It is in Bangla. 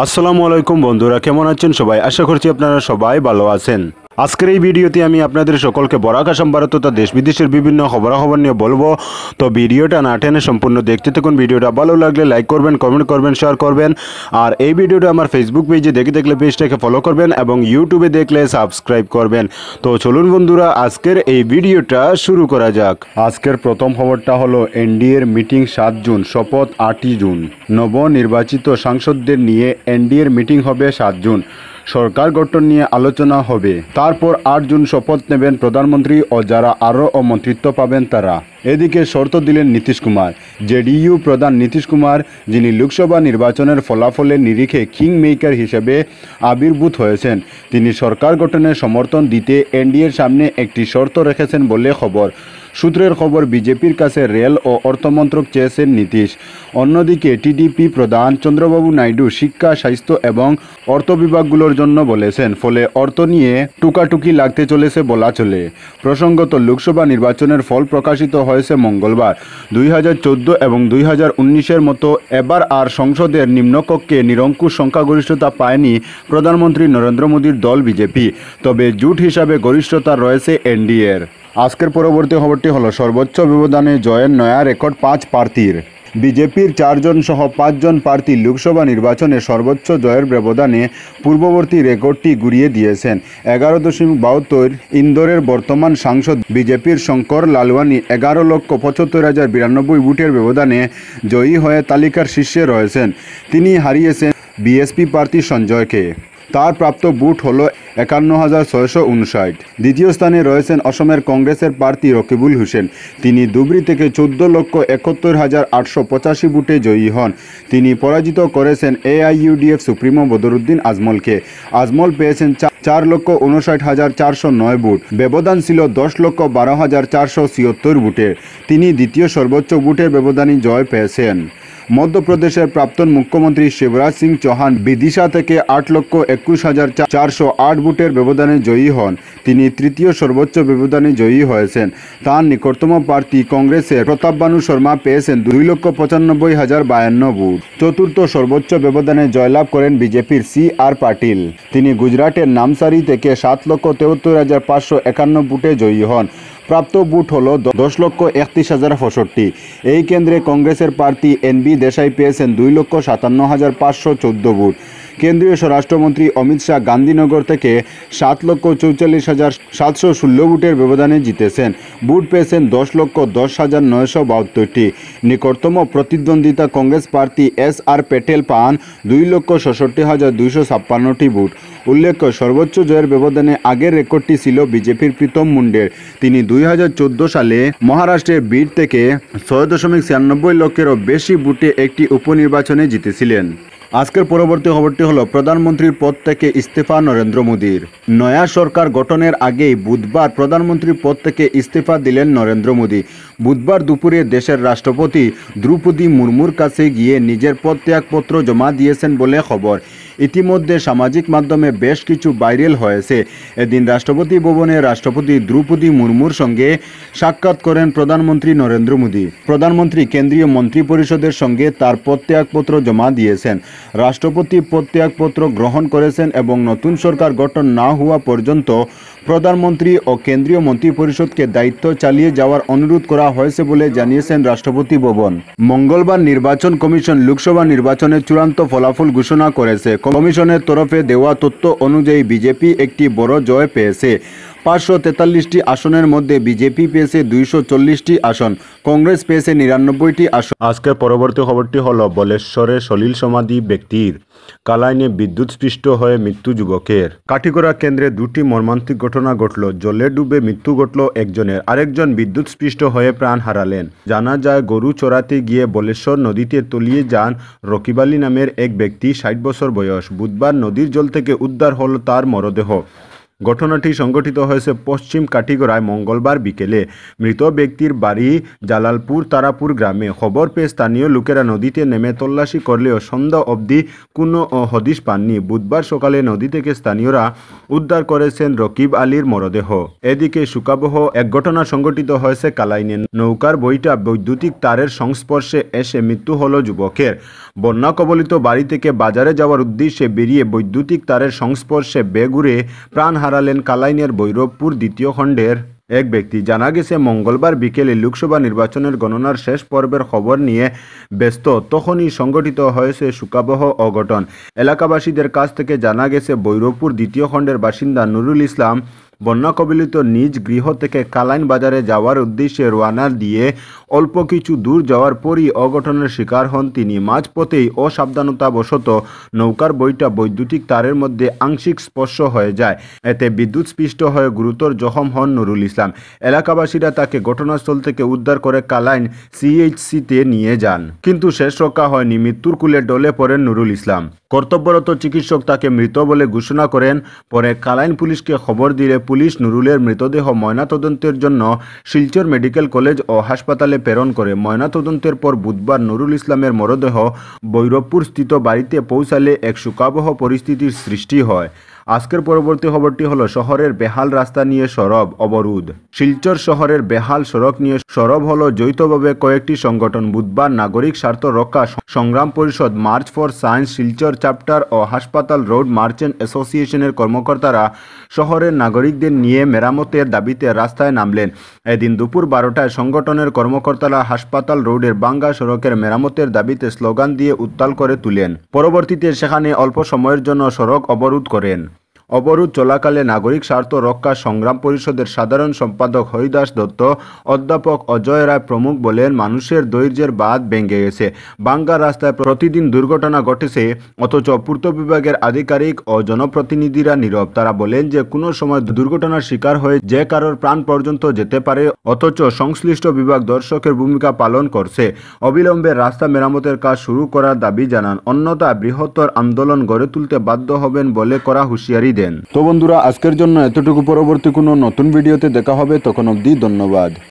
আসসালামু আলাইকুম বন্ধুরা, কেমন আছেন সবাই? আশা করছি আপনারা সবাই ভালো আছেন। আজকের এই ভিডিওতে আমি আপনাদের সকলকে বরাক আসাম ভারত তথা দেশ বিদেশের বিভিন্ন খবরাখবর নিয়ে বলবো। তো ভিডিওটা না টেনে সম্পূর্ণ দেখতে থাকুন। ভিডিওটা ভালো লাগলে লাইক করবেন, কমেন্ট করবেন, শেয়ার করবেন। আর এই ভিডিওটা আমার ফেসবুক পেজে দেখলে পেজটাকে ফলো করবেন এবং ইউটিউবে দেখলে সাবস্ক্রাইব করবেন। তো চলুন বন্ধুরা, আজকের এই ভিডিওটা শুরু করা যাক। আজকের প্রথম খবরটা হলো এনডিএর মিটিং 7 জুন, শপথ 8 জুন। নবনির্বাচিত সাংসদদের নিয়ে এনডিএর মিটিং হবে 7 জুন। সরকার গঠন নিয়ে আলোচনা হবে। তারপর 8 জুন শপথ নেবেন প্রধানমন্ত্রী ও যারা আরও মন্ত্রিত্ব পাবেন তারা। এদিকে শর্ত দিলেন নীতিশ কুমার। জেডিইউ প্রধান নীতিশ কুমার, যিনি লোকসভা নির্বাচনের ফলাফলের নিরিখে কিং মেকার হিসেবে আবির্ভূত হয়েছেন, তিনি সরকার গঠনের সমর্থন দিতে এনডিএর সামনে একটি শর্ত রেখেছেন বলে খবর। সূত্রের খবর, বিজেপির কাছে রেল ও অর্থমন্ত্রক চেয়েছেন নীতিশ। অন্যদিকে টিডিপি প্রধান চন্দ্রবাবু নাইডু শিক্ষা, স্বাস্থ্য এবং অর্থ বিভাগগুলোর জন্য বলেছেন, ফলে অর্থ নিয়ে টুকাটুকি লাগতে চলেছে বলা চলে। প্রসঙ্গত, লোকসভা নির্বাচনের ফল প্রকাশিত হয়েছে মঙ্গলবার। 2014 এবং 2019-এর মতো এবার আর সংসদের নিম্নকক্ষে নিরঙ্কুশ সংখ্যাগরিষ্ঠতা পায়নি প্রধানমন্ত্রী নরেন্দ্র মোদীর দল বিজেপি। তবে জোট হিসাবে গরিষ্ঠতা রয়েছে এনডিএর। আজকের পরবর্তী খবরটি হলো সর্বোচ্চ ব্যবধানে জয়ের নয়া রেকর্ড 5 প্রার্থীর। বিজেপির 4 জন সহ 5 জন প্রার্থী লোকসভা নির্বাচনে সর্বোচ্চ জয়ের ব্যবধানে পূর্ববর্তী রেকর্ডটি গুড়িয়ে দিয়েছেন। 11.72 ইন্দোরের বর্তমান সাংসদ বিজেপির শঙ্কর লালওয়ানি 11,75,092 ভোটের ব্যবধানে জয়ী হয়ে তালিকার শীর্ষে রয়েছেন। তিনি হারিয়েছেন বিএসপি প্রার্থী সঞ্জয়কে। তার প্রাপ্ত ভোট হল 51,659। দ্বিতীয় স্থানে রয়েছেন অসমের কংগ্রেসের প্রার্থী রকিবুল হোসেন। তিনি ধুবড়ী থেকে 14,71,885 ভোটে জয়ী হন। তিনি পরাজিত করেছেন এআইইউডিএফ সুপ্রিমো বদরুদ্দিন আজমলকে। আজমল পেয়েছেন 4,59,409 ভোট। ব্যবধান ছিল 10,12,476 ভোটের। তিনি দ্বিতীয় সর্বোচ্চ ভোটের ব্যবধানে জয় পেয়েছেন। মধ্যপ্রদেশের প্রাক্তন মুখ্যমন্ত্রী শিবরাজ সিং চৌহান বিদিশা থেকে 8,21,408 ভোটের ব্যবধানে জয়ী হন। তিনি তৃতীয় সর্বোচ্চ ব্যবধানে জয়ী হয়েছেন। তার নিকটতম প্রার্থী কংগ্রেসের প্রতাপ বানু শর্মা পেয়েছেন 2,95,052 ভোট। চতুর্থ সর্বোচ্চ ব্যবধানে জয়লাভ করেন বিজেপির CR পাটিল। তিনি গুজরাটের নামসারি থেকে 7,73,551 ভোটে জয়ী হন। প্রাপ্ত ভোট হল 10,31,065। এই কেন্দ্রে কংগ্রেসের প্রার্থী NB দেশাই পেয়েছেন 2,57,514 ভোট। কেন্দ্রীয় স্বরাষ্ট্রমন্ত্রী অমিত শাহ গান্ধীনগর থেকে 7,44,716 ভোটের ব্যবধানে জিতেছেন। ভোট পেয়েছেন 10,10,972টি। নিকটতম প্রতিদ্বন্দ্বিতা কংগ্রেস প্রার্থী SR প্যাটেল পান 2,66,256টি ভোট। উল্লেখ্য, সর্বোচ্চ জয়ের ব্যবধানে আগের রেকর্ডটি ছিল বিজেপির প্রীতম মুন্ডের। তিনি 2014 সালে মহারাষ্ট্রের বীর থেকে 6.96 লক্ষেরও বেশি ভোটে একটি উপনির্বাচনে জিতেছিলেন। আজকের পরবর্তী খবরটি হলো প্রধানমন্ত্রীর পদ থেকে ইস্তফা নরেন্দ্র মোদীর। নয়া সরকার গঠনের আগেই বুধবার প্রধানমন্ত্রীর পদ থেকে ইস্তফা দিলেন নরেন্দ্র মোদী। বুধবার দুপুরে দেশের রাষ্ট্রপতি দ্রৌপদী মুর্মুর কাছে গিয়ে নিজের পদত্যাগপত্র জমা দিয়েছেন বলে খবর। ইতিমধ্যে সামাজিক মাধ্যমে বেশ কিছু ভাইরাল হয়েছে। এদিন রাষ্ট্রপতি ভবনে রাষ্ট্রপতি দ্রৌপদী মুর্মুর সঙ্গে সাক্ষাৎ করেন প্রধানমন্ত্রী নরেন্দ্র মোদী। প্রধানমন্ত্রী কেন্দ্রীয় মন্ত্রিপরিষদের সঙ্গে তার পদত্যাগপত্র জমা দিয়েছেন। রাষ্ট্রপতি পদত্যাগপত্র গ্রহণ করেছেন এবং নতুন সরকার গঠন না হওয়া পর্যন্ত প্রধানমন্ত্রী ও কেন্দ্রীয় মন্ত্রিপরিষদকে দায়িত্ব চালিয়ে যাওয়ার অনুরোধ করা হয়েছে বলে জানিয়েছেন রাষ্ট্রপতি ভবন। মঙ্গলবার নির্বাচন কমিশন লোকসভা নির্বাচনের চূড়ান্ত ফলাফল ঘোষণা করেছে। কমিশনের তরফে দেওয়া তথ্য অনুযায়ী বিজেপি একটি বড় জয় পেয়েছে। 543টি আসনের মধ্যে বিজেপি পেয়েছে 240টি আসন, কংগ্রেস পেয়েছে 99টি আসন। আজকের পরবর্তী খবরটি হলো বলেশ্বরে সলিল সমাধি ব্যক্তির, কালাইনে বিদ্যুৎস্পৃষ্ট হয়ে মৃত্যু যুবকের। কাঠিগড়া কেন্দ্রে 2টি মর্মান্তিক ঘটনা ঘটল। জলে ডুবে মৃত্যু ঘটল একজনের, আরেকজন বিদ্যুৎস্পৃষ্ট হয়ে প্রাণ হারালেন। জানা যায়, গরু চড়াতে গিয়ে বলেশ্বর নদীতে তলিয়ে যান রকিব আলী নামের এক ব্যক্তি, 60 বছর বয়স। বুধবার নদীর জল থেকে উদ্ধার হল তার মরদেহ। ঘটনাটি সংঘটিত হয়েছে পশ্চিম কাটিগড়ায় মঙ্গলবার বিকেলে। মৃত ব্যক্তির বাড়ি জালালপুর তারাপুর গ্রামে। খবর পেয়ে স্থানীয় লোকেরা নদীতে নেমে তল্লাশি করলেও সন্ধ্যা অবধি কোনো হদিশ পাননি। বুধবার সকালে নদী থেকে স্থানীয়রা উদ্ধার করেছেন রকিব আলীর মরদেহ। এদিকে শোকাবহ এক ঘটনা সংঘটিত হয়েছে কালাইনে। নৌকার বইটা বৈদ্যুতিক তারের সংস্পর্শে এসে মৃত্যু হলো যুবকের। বন্যা কবলিত বাড়ি থেকে বাজারে যাওয়ার উদ্দেশ্যে বেরিয়ে বৈদ্যুতিক তারের সংস্পর্শে বেঘুরে প্রাণ হারালেন কালাইনের ভৈরবপুর দ্বিতীয় খণ্ডের এক ব্যক্তি। জানা গেছে মঙ্গলবার বিকেলে লোকসভা নির্বাচনের গণনার শেষ পর্বের খবর নিয়ে ব্যস্ত তখনই সংঘটিত হয়েছে শোকাবহ অঘটন। এলাকাবাসীদের কাছ থেকে জানা গেছে ভৈরবপুর দ্বিতীয় খণ্ডের বাসিন্দা নুরুল ইসলাম বন্যা কবলিত নিজ গৃহ থেকে কালাইন বাজারে যাওয়ার উদ্দেশ্যে রওনা দিয়ে অল্প কিছু দূর যাওয়ার পরই অঘটনের শিকার হন তিনি। মাঝপথেই অসাবধানতাবশত নৌকার বইটা বৈদ্যুতিক তারের মধ্যে আংশিক স্পর্শ হয়ে যায়। এতে বিদ্যুৎস্পৃষ্ট হয়ে গুরুতর জখম হন নুরুল ইসলাম। এলাকাবাসীরা তাকে ঘটনাস্থল থেকে উদ্ধার করে কালাইন সিএইচসিতে নিয়ে যান, কিন্তু শেষ রক্ষা হয়নি। মৃত্যুর কুলে ডলে পড়েন নুরুল ইসলাম। কর্তব্যরত চিকিৎসক তাকে মৃত বলে ঘোষণা করেন। পরে কালাইন পুলিশকে খবর দিলে পুলিশ নুরুলের মৃতদেহ ময়নাতদন্তের জন্য শিলচর মেডিকেল কলেজ ও হাসপাতালে প্রেরণ করে। ময়নাতদন্তের পর বুধবার নুরুল ইসলামের মরদেহ ভৈরবপুর স্থিত বাড়িতে পৌঁছালে এক শোকাবহ পরিস্থিতির সৃষ্টি হয়। আজকের পরবর্তী খবরটি হলো শহরের বেহাল রাস্তা নিয়ে সরব অবরোধ। শিলচর শহরের বেহাল সড়ক নিয়ে সরব হলো যৌথভাবে কয়েকটি সংগঠন। বুধবার নাগরিক স্বার্থ রক্ষা সংগ্রাম পরিষদ, march for science Silchar chapter ও হাসপাতাল রোড মার্চেন্ট অ্যাসোসিয়েশনের কর্মকর্তারা শহরের নাগরিকদের নিয়ে মেরামতের দাবিতে রাস্তায় নামলেন। এদিন দুপুর 12টায় সংগঠনের কর্মকর্তারা হাসপাতাল রোডের বাঙ্গা সড়কের মেরামতের দাবিতে স্লোগান দিয়ে উত্তাল করে তুলেন। পরবর্তীতে সেখানে অল্প সময়ের জন্য সড়ক অবরোধ করেন। অবরোধ চলাকালে নাগরিক স্বার্থ রক্ষা সংগ্রাম পরিষদের সাধারণ সম্পাদক হরিদাস দত্ত, অধ্যাপক অজয় রায় প্রমুখ বলেন, মানুষের ধৈর্যের বাঁধ ভেঙে গেছে। বাঙ্গা রাস্তায় প্রতিদিন দুর্ঘটনা ঘটেছে, অথচ পূর্ত বিভাগের আধিকারিক ও জনপ্রতিনিধিরা নীরব। তারা বলেন যে কোনো সময় দুর্ঘটনার শিকার হয়ে যে কারোর প্রাণ পর্যন্ত যেতে পারে, অথচ সংশ্লিষ্ট বিভাগ দর্শকের ভূমিকা পালন করছে। অবিলম্বে রাস্তা মেরামতের কাজ শুরু করার দাবি জানান। অন্যথায় বৃহত্তর আন্দোলন গড়ে তুলতে বাধ্য হবেন বলে করা হুঁশিয়ারি দেন। তো বন্ধুরা, আজকের জন্য এতটুকু। পরবর্তী কোনো নতুন ভিডিওতে দেখা হবে, তখন অবধি ধন্যবাদ।